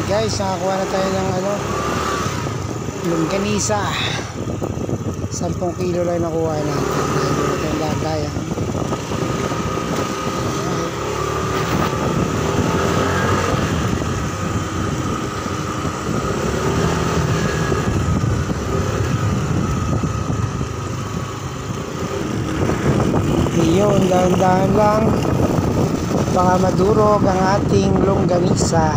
Guys, nakakuha na tayo ng longganisa. 10 kilo lang nakuha natin. Ito yung lagayan. Iyon, dahan-dahan lang, baka madurog ang ating longganisa.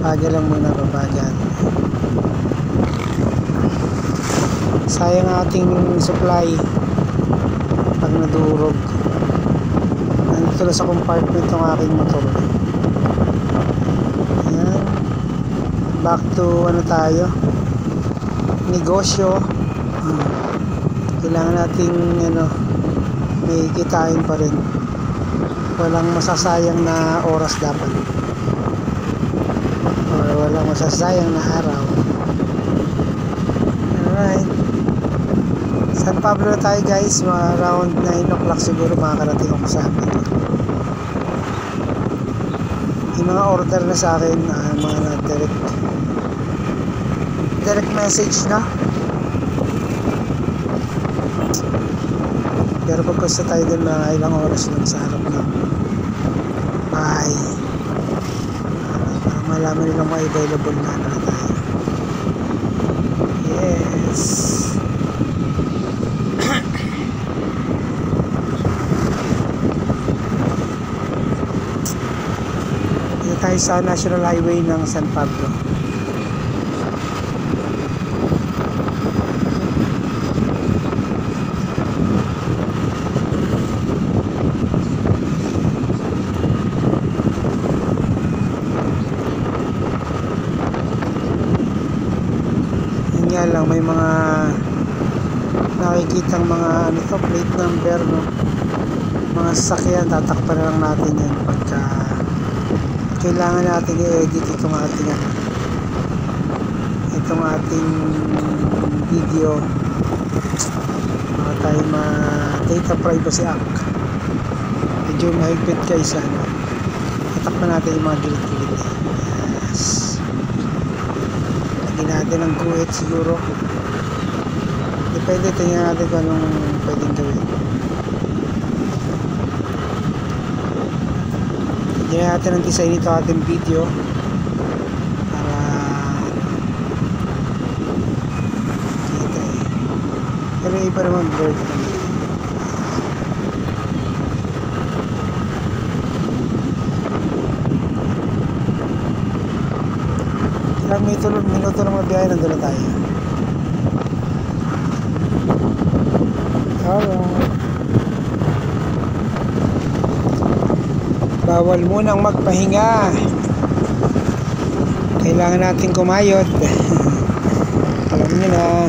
Baga lang muna, babagan. Sayang ating supply pag nadurog. Nandito lang sa compartment ng aking motor. Ayan. Back to tayo, negosyo. Kailangan nating may kitain pa rin. Walang masasayang na oras dapat, or walang masasayang na araw. Alright, San Pablo na tayo guys. Around 9 o'clock siguro makakarating ako sa amin. Yung mga order na sa akin, mga na direct message na. Pero pagkasta tayo din mga ilang oras lang sa harap ng bahay para malaman nilang mga available na tayo. Yes. Dito tayo sa National Highway ng San Pablo. Lang may mga nakikitang mga plate number, no, mga sasakyan. Tatakpan na lang natin yan pagka kailangan natin i-edit itong ating video para tayo Data Privacy Act. Medyo mahigpit guys. Tatakpan natin yung mga gilid-gilid. Yes. Natin ng guhit siguro, depende. Tingnan natin kung anong pwedeng gawin. Tingnan natin ang design nito ating video para kita pero iba naman blurred. Minuto lang mabiyahe, nandun na tayo. Alright. Bawal munang magpahinga. Kailangan natin kumayod. Alam nyo na,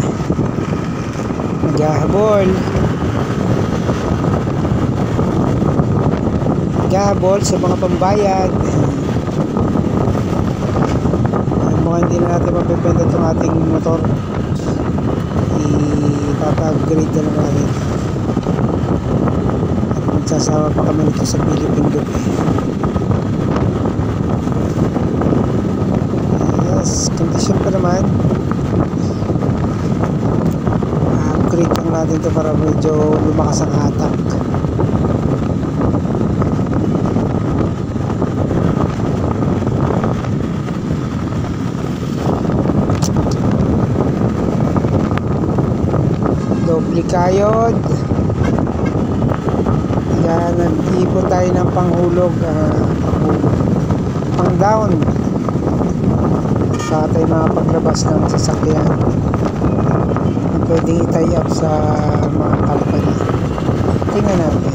maghahabol sa mga pambayad. Hindi na natin mapipenda itong ating motor. Ipapa-upgrade na lang natin at magsasama pa kami nito sa Philippine Group. Yes, condition pa naman. Upgrade lang natin ito para medyo lumakas ang hatak. Kayod. Yan, nag-ipon tayo ng panghulog, pang down sa tayo makapaglabas ng sasakyan na pwedeng i-tie up sa mga company. Tingnan natin.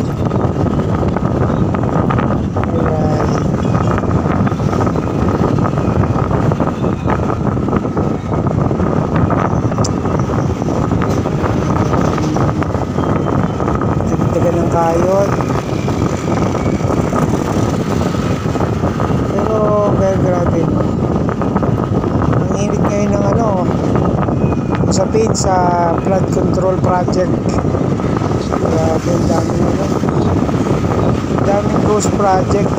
Kayod. Pero grabe, ang init ngayon ng usapin sa flood control project. Grabe, daming ghost project.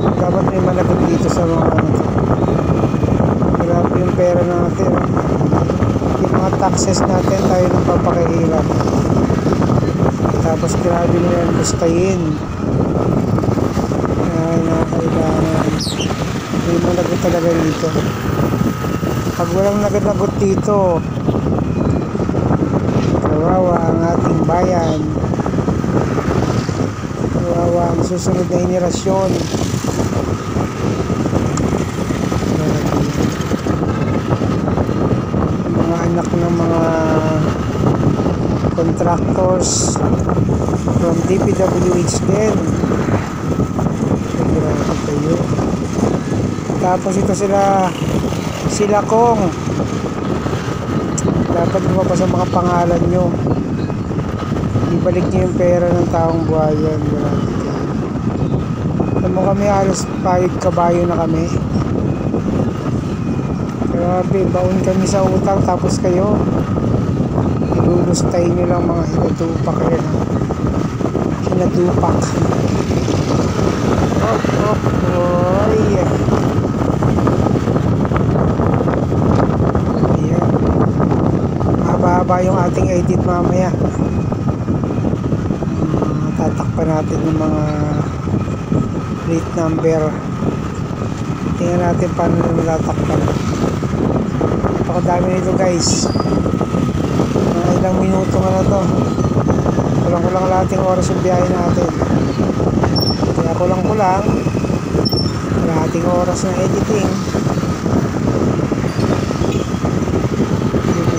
Dapat may managot dito sa mga ano to. Grabe yung pera natin. Yung mga taxes natin tayo nang papakahirap. Tapos grabe mo yan gustahin. Na kailangan may managot talaga dito. Pag walang naganagot dito, kawawa ang ating bayan, kawawa ang susunod na henerasyon. Mga anak ng mga contractors from DPWH din. Grabe kayo. Tapos ito sila kong dapat lumabas ang mga pangalan nyo, ibalik nyo yung pera ng taong buhayan. Alam mo kami halos payag kabayo na kami. Grabe, baon kami sa utang tapos kayo ilulustay nyo lang mga hinatupak kayo na hinatupak. Oy, mahaba yung ating edit mamaya. Tatakpan natin ng mga plate number. Tingnan natin paano na tatakpan. Napakadami nito guys. Mga ilang minuto nga na to. Kulang lahat yung oras yung biyahe natin. Kaya kulang lahating oras ng editing.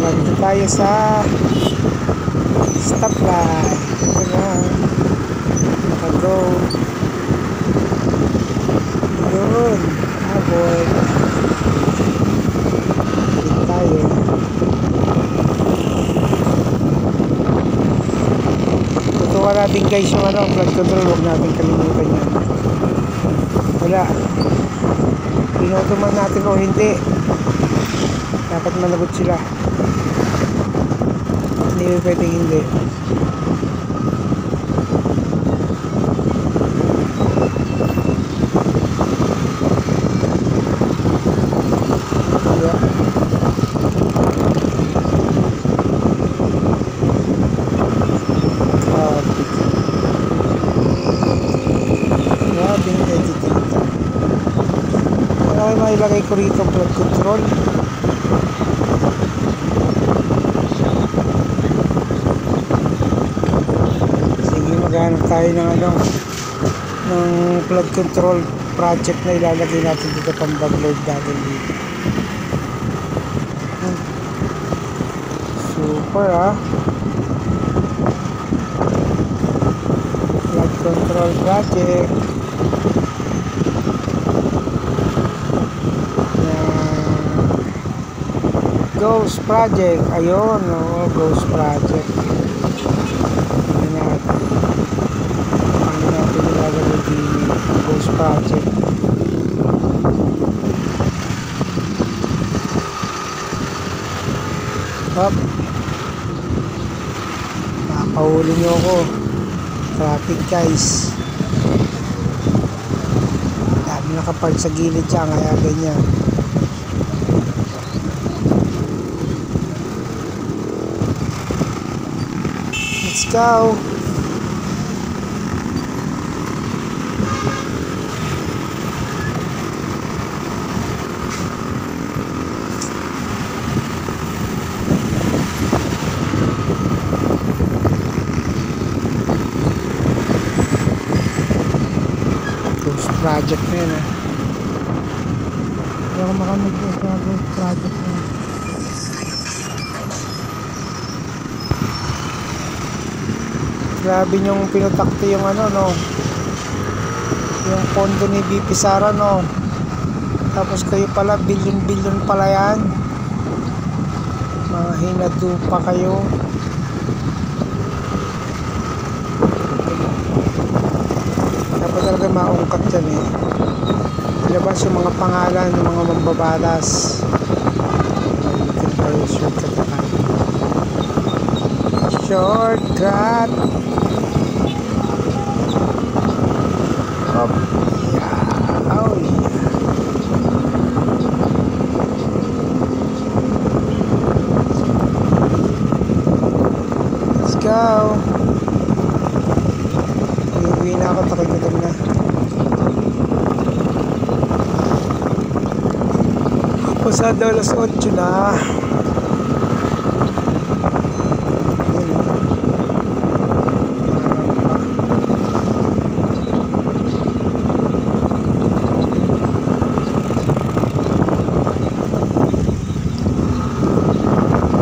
Dito tayo sa stoplight. Ito na, naka-go doon, avoid. Dito tayo. Tutukan natin guys yung flood control. Huwag natin kalimutan yan. Wala, pinuto man natin o hindi, dapat managot sila. Hindi pwedeng hindi. Grabe yung editing. Ano kayo mailagay ko rito flood control? Maghanap tayo ng flood control project na ilalagay natin dito pang backload natin dito. Super flood control project. Ghost project. Ayun, ghost project. Ghost project. Hop. Napahuli nyo ako. Traffic guys. Dami nakapag sa gilid siya, kaya ganyan. Let's go. Project na yun Hindi ako makamig sa project na yun. Grabe nyong pinutakti yung yung pondo ni BP Sara tapos kayo pala bilyon pala yan. Mga hinadupa kayo. Dapat talaga maungkat yan ilabas yung mga pangalan ng mga mambabalas. Shortcut. Yeah. tagal na. Pasado alas 8 na.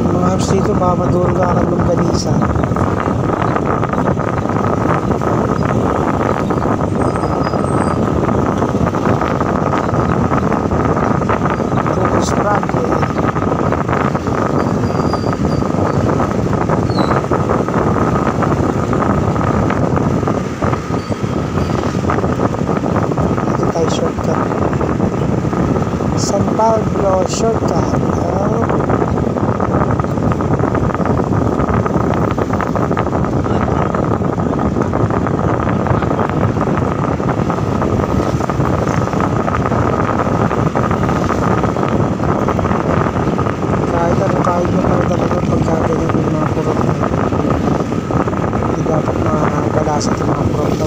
Mga apps dito baka madurog ka ng longganisa. Shortcut San Pablo shortcut. Kahit mo pa talaga pagka ganyan yung mga kurot na hindi dapat makalasat yung mga kurot na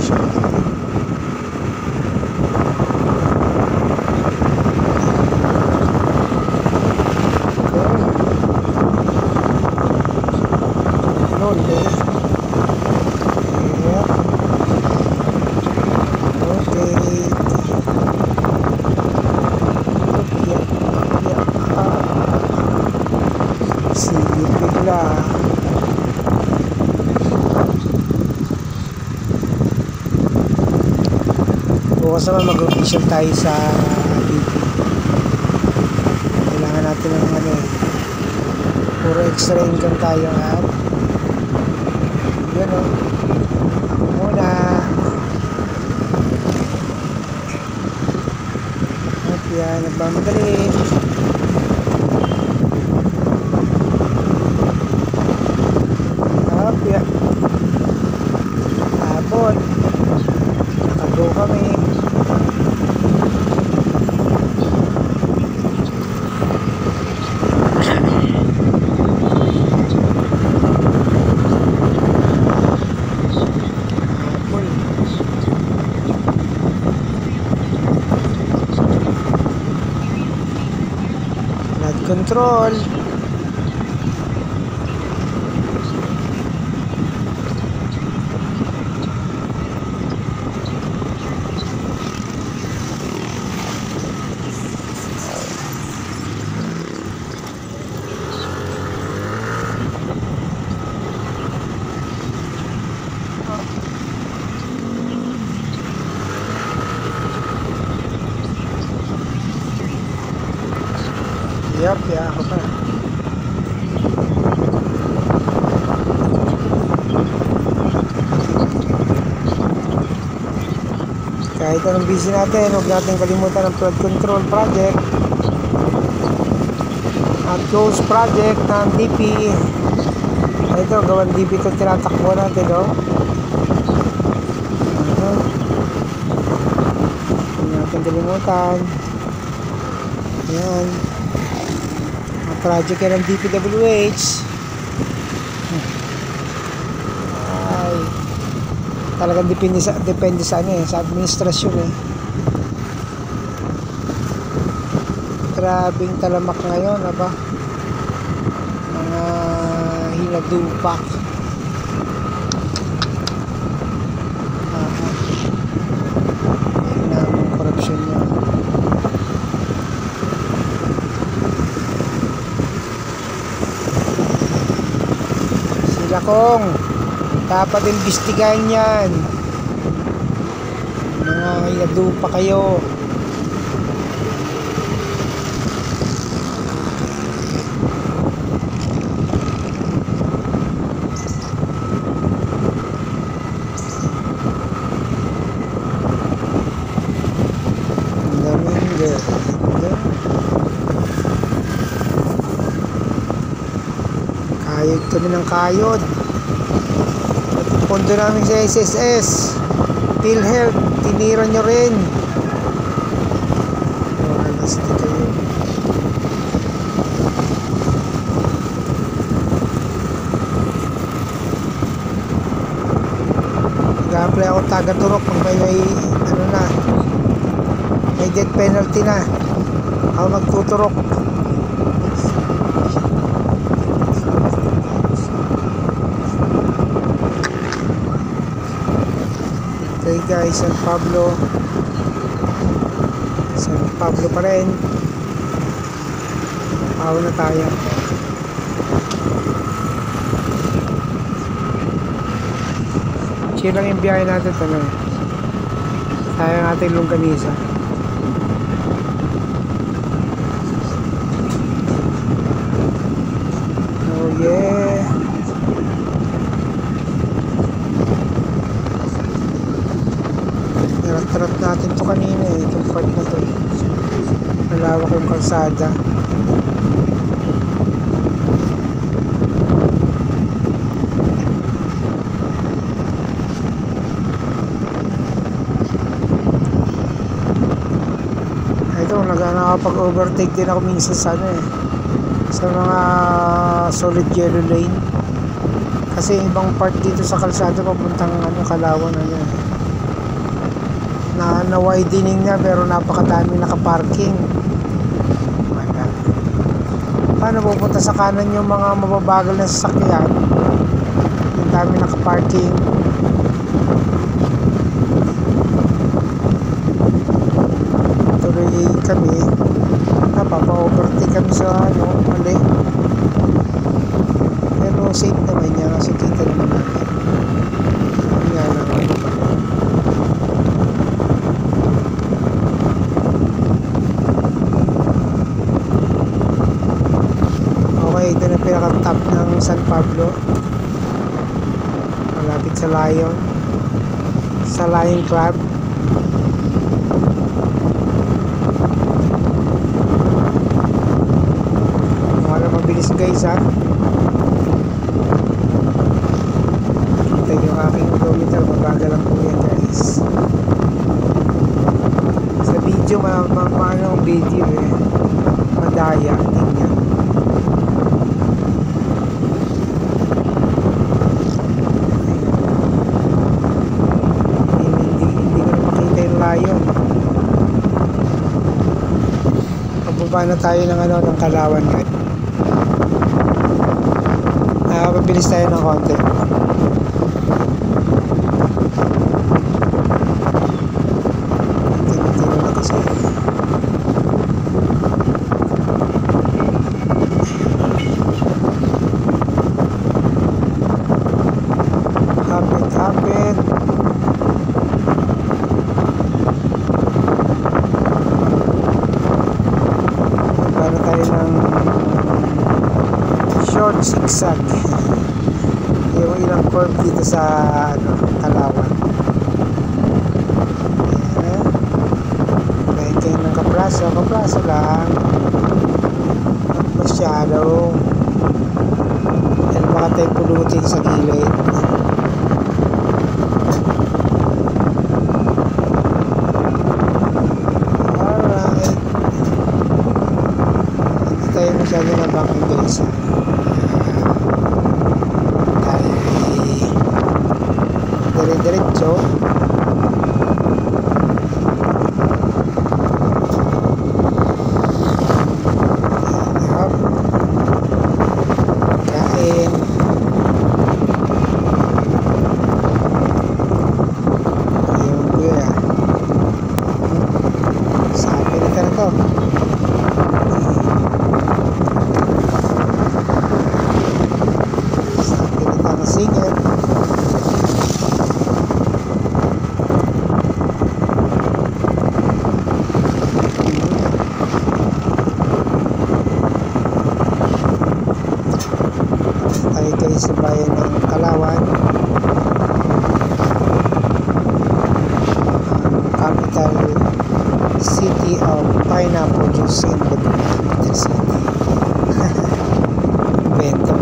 shortcut. Bukas naman mag-official tayo sa DP. Kailangan natin ng puro extra income tayo at yun muna at yan nagmamadali. Yan abot nakago kami. Control. Yup, ya ako pa. Kahit anong busy natin, huwag natin kalimutan ang flood control project at ghost project ng DP. Ito, gawan DP ito tinatakbo natin, huwag natin kalimutan. Yan project yan ng DPWH. Ay, talagang depende sa sa administrasyon Grabing talamak ngayon, mga hinadupak. Ayun na ang korupsyon niya. Kung dapat imbestigahan yan, mga yadupa kayo. Kayod kami ng kayod. Pondo namin sa SSS, PhilHealth, tinira nyo rin. Alas di kayo. mag-apply ako taga-turok kung may ano na, may death penalty na. Ako magtuturok. Okay guys, San Pablo pa rin. Ako na tayo. Chill lang yung biyahe natin talaga. Sayang natin longganisa. Oh yeah. Narat-tarat natin to kanina eh. Itong part na to. Malawak yung kalsada. Nakakapag-overtake din ako minsan sa ano eh, sa mga solid yellow lane, kasi ibang part dito sa kalsada papuntang ano, Kalawan na yan na widening na pero napakadami nakaparking. Paano pupunta sa kanan yung mga mababagal na sasakyan? Ang dami nakaparking. Kami napapa-overtake kami sa ano, mali, pero safe naman niya kasi kita naman natin nga lang ano ba. Okay, ito na pinaka-top ng San Pablo, malapit sa Lion Club. Mabilis guys ha. Kita yung aking odometer, mabagal lang po yan guys. Sa video maano ang video eh, madaya din yan. Hindi ko na makita yung Lion. Pababa na tayo ng ano, ng Kalawan guys. Mabilis tayo ng konti. Tino na kasi. Hapit. Para tayo ng short zigzag. Yung ilang curve dito sa ano, Kalawan. Ayan. Kayo ng kapraso lang. Masyado. Yan baka tayo pulutin sa gilid. Alright. Hindi tayo masyado na bangin guys. Diretso. Kain. Ayun kuya. Sabi na to. Sabi na ng singit. Sa bayan ng Kalawan, capital city of pineapple juice in the city. Bento.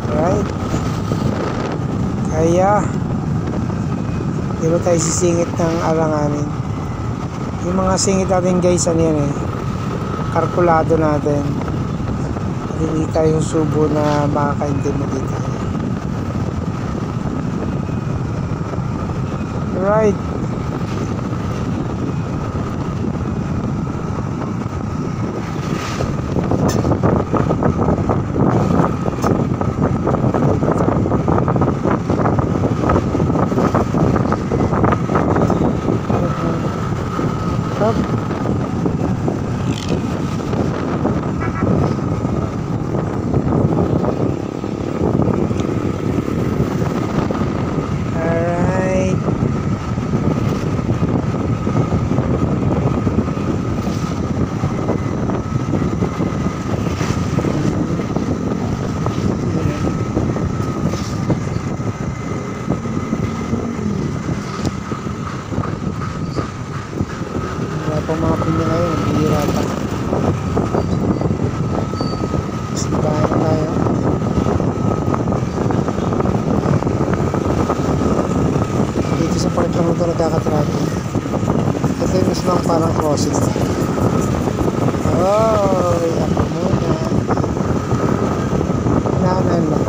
Alright, kaya di ba tayo sisingit ng alanganin? Yung mga singit natin guys, ano yan eh, kalkulado natin. hindi tayo subo na makaka-intimidate tayo. Right. Up. Alright. Wala pa mga pinya ngayon, bihira pa. Bahay na tayo. Dito sa part lang ito nagkakatracking. Ito yung mismong parang crossing. Oh, ako muna. Naanan lang.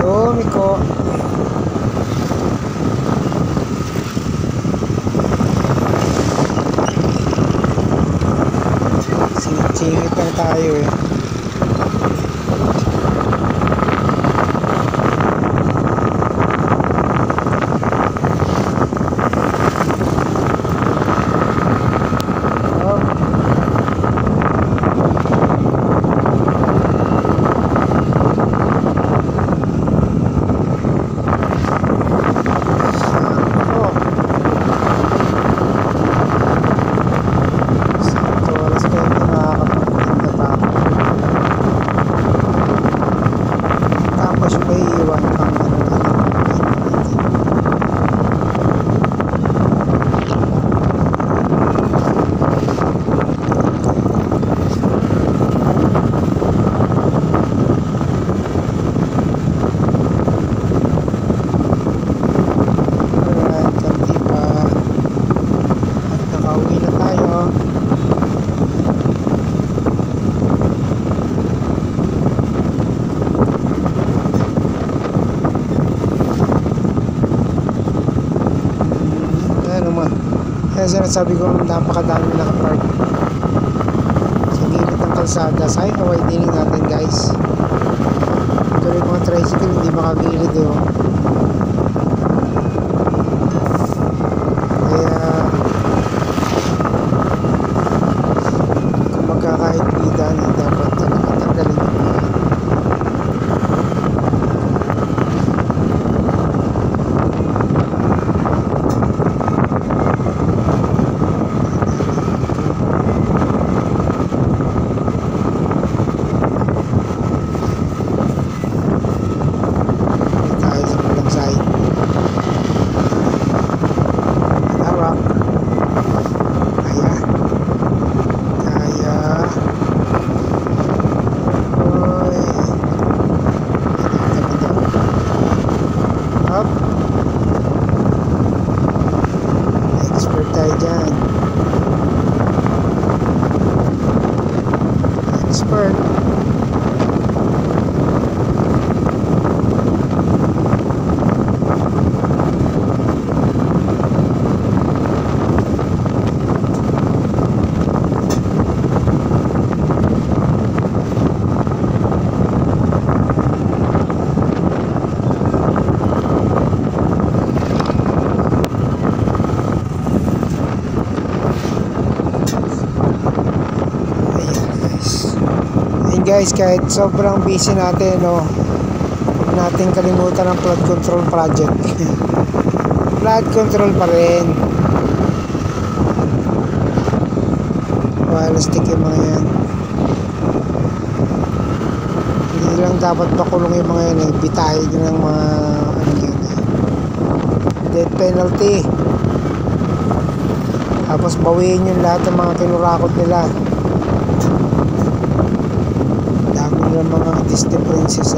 Lumiko. Singit lang tayo eh. Kaya sinasabi ko napakadami nakapark sa gilid ng kalsada. Sayang na widening natin guys. Ito yung mga tricycle hindi makagilid eh. Kaya kung magkakahit bidan dapat tanggalin yung mga expert tayo dyan. Expert. Guys, kahit sobrang busy natin, no, huwag natin kalimutan ang flood control project. Flood control pa rin. Wireless stick yung mga yan. Hindi lang dapat makulong yung mga yan eh. Bitahin nyo ng mga ano yan eh. Death penalty. Tapos bawiin yung lahat ng mga kinurakot nila. Ng mga Disney princess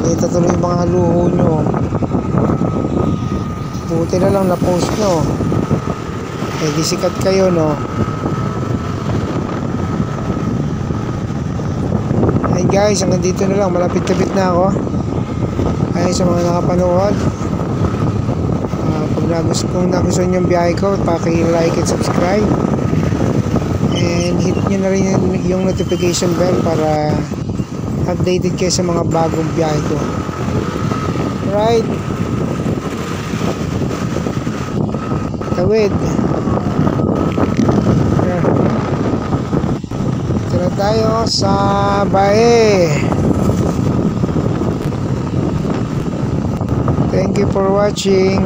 Kita tuloy yung mga luho nyo. Buti na lang na post nyo. Eh di sikat kayo, no? Ayun guys, hanggang dito na lang. Malapit-tapit na ako. Ayun sa mga nakapanood. Kung nagustuhan yung biyahe ko, paki-like and subscribe. And hit nyo na rin yung notification bell para updated kayo sa mga bagong biyahe ko. Right? Tawid. Ito na tayo sa bae. Thank you for watching.